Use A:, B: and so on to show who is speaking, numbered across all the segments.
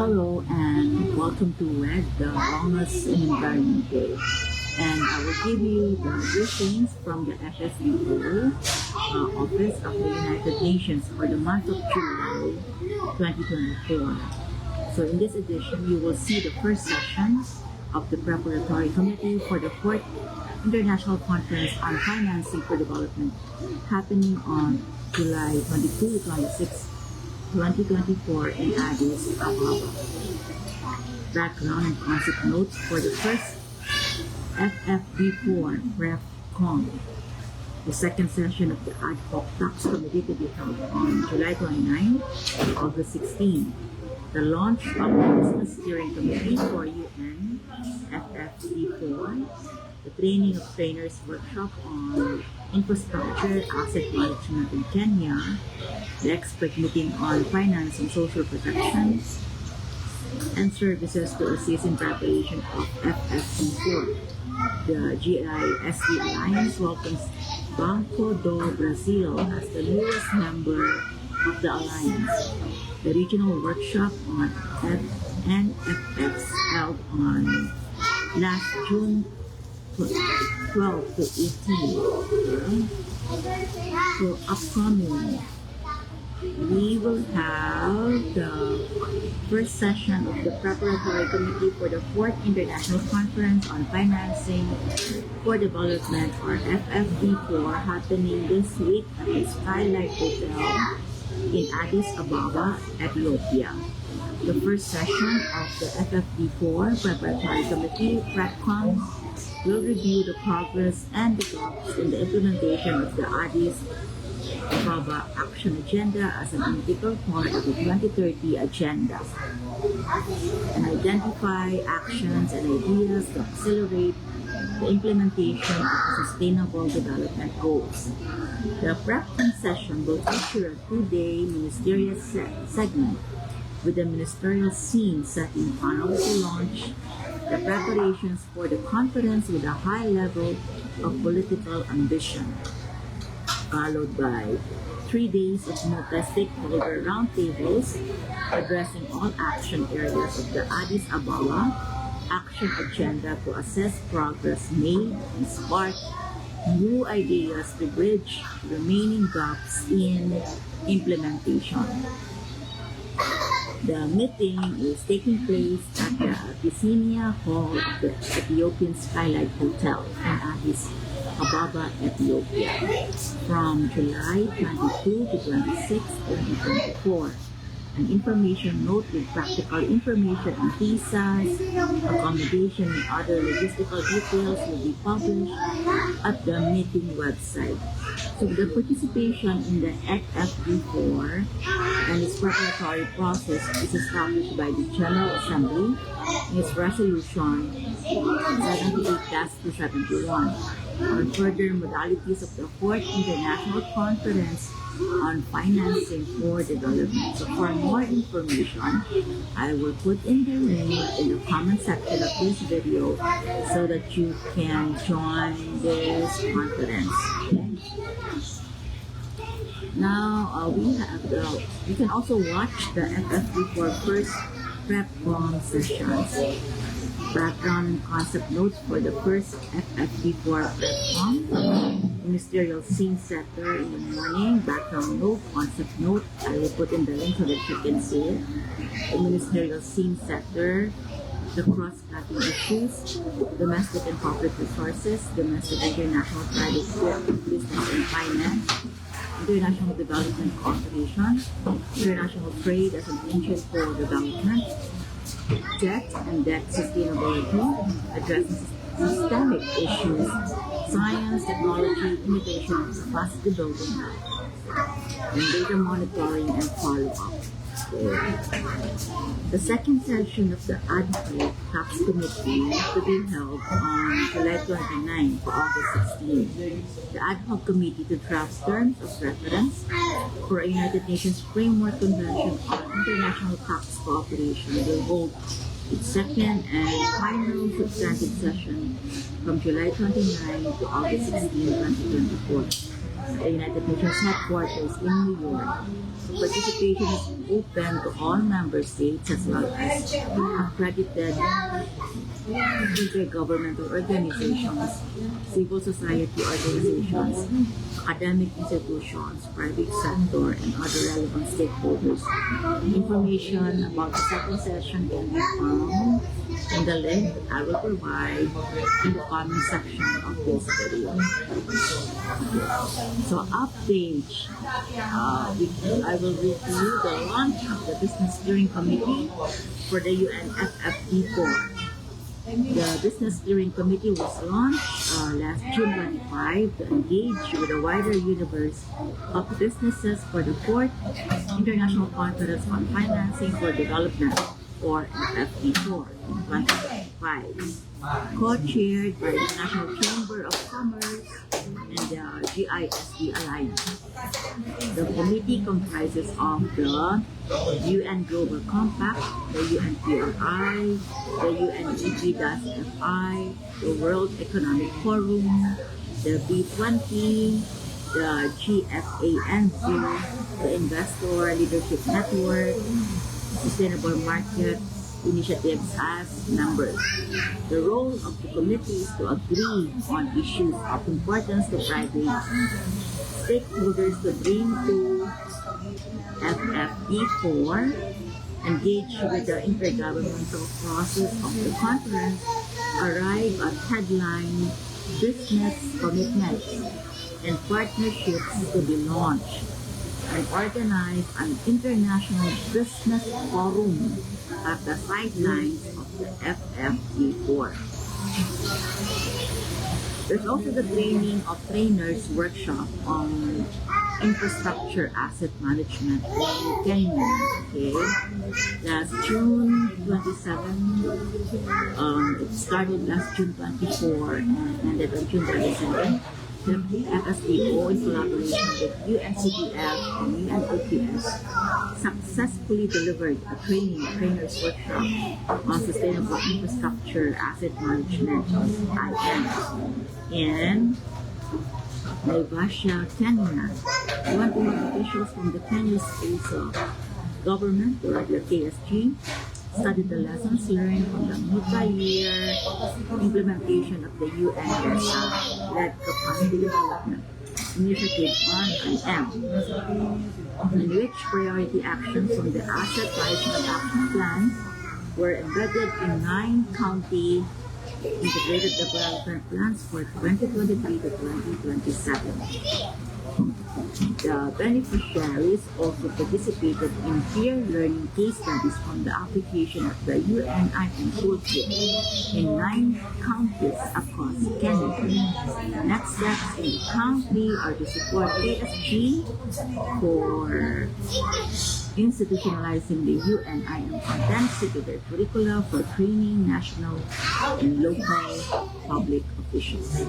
A: Hello and welcome to WED, the Wellness and Environment Day. And I will give you the briefings from the FSDO Office of the United Nations for the month of July 2024. So in this edition, you will see the first session of the Preparatory Committee for the 4th International Conference on Financing for Development happening on July 22 to 26, 2024 in Addis, Ababa. Background and concept notes for the first FFD4 PrepCom. The second session of the Ad Hoc Tax Committee to be held on July 29 and August 16. The launch of the Business Steering Committee for UN FSDO. The training of trainers workshop on infrastructure asset management in Kenya, the expert meeting on finance and social protection, and services to assist in preparation of FSD4. The GISD Alliance welcomes Banco do Brasil as the newest member of the alliance. The regional workshop on INFFs held on last June 12 to 18. Okay. So upcoming, we will have the first session of the Preparatory Committee for the 4th International Conference on Financing for Development, or FFD4, happening this week at the Skylight Hotel in Addis Ababa, Ethiopia. The first session of the FFD4 Preparatory Committee, PrepCom, will review the progress and the gaps in the implementation of the Addis Ababa Action Agenda as an integral part of the 2030 Agenda, and identify actions and ideas to accelerate the implementation of the Sustainable Development Goals. The PrepCom session will feature a 2-day ministerial segment with the ministerial scene setting panel to launch the preparations for the conference with a high level of political ambition, followed by 3 days of multi-stakeholder roundtables addressing all action areas of the Addis Ababa Action Agenda to assess progress made and spark new ideas to bridge remaining gaps in implementation. The meeting is taking place at the Abyssinia Hall of the Ethiopian Skylight Hotel in Addis Ababa, Ethiopia, from July 22 to 26, 2024. An information note with practical information on visas, accommodation, and other logistical details will be published at the meeting website. So the participation in the FFD4 and its preparatory process is established by the General Assembly in its resolution 78-271 on further modalities of the 4th International Conference on Financing for Development. So for more information, I will put in the link in the comment section of this video so that you can join this conference. Okay? Now you can also watch the FFD4 first PrepCom sessions. Background and concept notes for the first FFD4 PrepCom. Ministerial scene setter in the morning. Background note, concept note. I will put in the link so that you can see it. The ministerial scene setter. The cross-cutting issues, domestic and public resources, domestic and international private business and finance, international development cooperation, international trade as an engine for development, debt and debt sustainability, addressing systemic issues, science, technology, innovation, and capacity building, and data monitoring and follow-up. The second session of the Ad Hoc Tax Committee to be held on July 29 to August 16. The Ad Hoc Committee to draft terms of reference for a United Nations Framework Convention on International Tax Cooperation will hold its second and final substantive session from July 29 to August 16, 2024. the United Nations headquarters in New York. Participation is open to all member states as well as accredited intergovernmental organizations, civil society organizations, academic institutions, private sector, and other relevant stakeholders. Information about the second session can be found in the link I will provide in the comment section of this video. So update, I will review the launch of the Business Steering Committee for the UN FSDO. The Business Steering Committee was launched last June 25 to engage with a wider universe of businesses for the 4th International Conference on Financing for Development, or FSDO 2025, co-chaired by the National Chamber of Commerce and the GISD Alliance. The committee comprises of the UN Global Compact, the UN PRI, the UN FI, the World Economic Forum, the B20, the GFANZ, the Investor Leadership Network, Sustainable Market Initiatives as members. The role of the committee is to agree on issues of importance to private stakeholders to bring to FFD4, engage with the intergovernmental process of the conference, arrive at headline business commitments and partnerships to be launched, and organize an international business forum at the sidelines of the FFD4. There's also the training of trainers workshop on infrastructure asset management in Kenya. Okay, last June 27, it started last June 24 and ended on June 27. The FSDO, in collaboration with UNCTF and UNFFs, successfully delivered a trainers workshop on sustainable infrastructure asset management (IN) in Naivasha, Kenya. 21 officials from the Kenyan state government, or the KSG, studied the lessons learned from the multi-year implementation of the UN-led Capacity Development Initiative on IM, in which priority actions from the Asset Management Action Plan were embedded in 9 county integrated development plans for 2023 to 2027. The beneficiaries also participated in peer learning case studies from the application of the UNIM toolkit in 9 counties across Kenya. Next steps in the country are to support KSG for institutionalizing the UNIM contents into their curricula for training national and local public officials.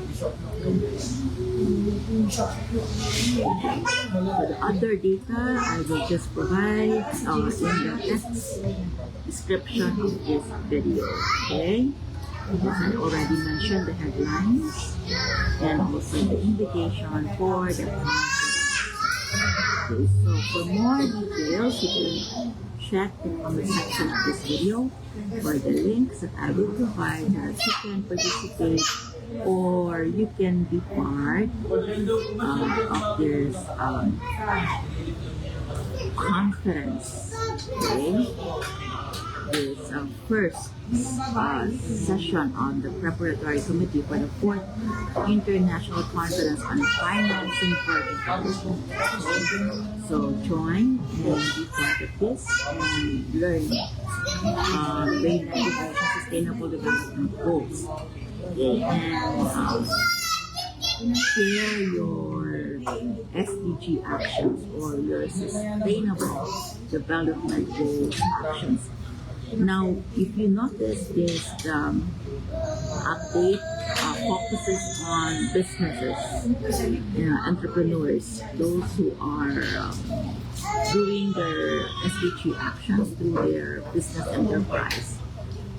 A: For the other data, I will just provide in the text description of this video. Okay, because I already mentioned the headlines and also the invitation for the conference. Okay, so for more details, you can check the comment section of this video for the links that I will provide that you can participate or you can be part of this conference. Okay, this first session on the Preparatory Committee for the 4th International Conference on Financing for Development. So join and be part of this and learn the United Nations Sustainable Development Goals. Okay, and share your SDG actions or your Sustainable Development Goals actions. Now, if you notice, this update focuses on businesses, entrepreneurs, those who are doing their SDG actions through their business enterprise.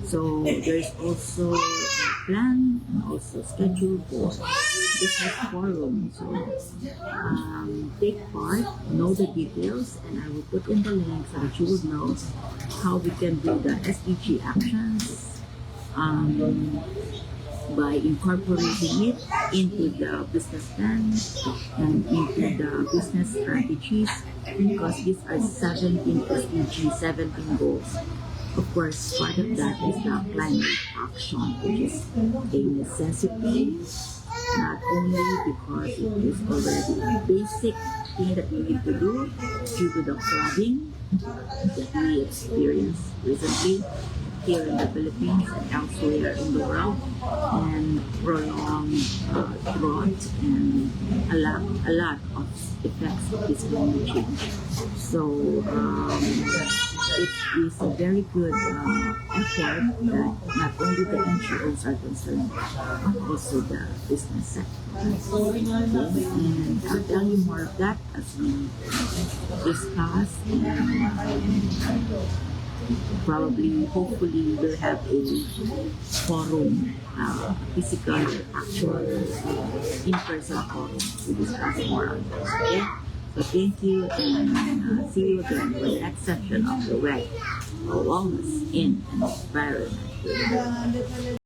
A: So there's also a plan and also schedule for business forum. So take part, know the details, and I will put in the link so that you would know how we can do the SDG actions by incorporating it into the business plan and into the business strategies, because these are 17 SDG, 17 goals. Of course, part of that is the climate action, which is a necessity, not only because it is already a basic thing that we need to do due to the flooding that we experienced recently here in the Philippines and elsewhere in the world, and prolonged drought and a lot of effects of this climate change. So it is a very good effort that not only the NGOs are concerned, but also the business sector. And I'll tell you more of that as we discuss, and probably, hopefully, we'll have a forum, physical, actual, in-person forum to discuss more on this. Okay? So thank you, and see you again for the next session of the WEG, Wellness in an Environment.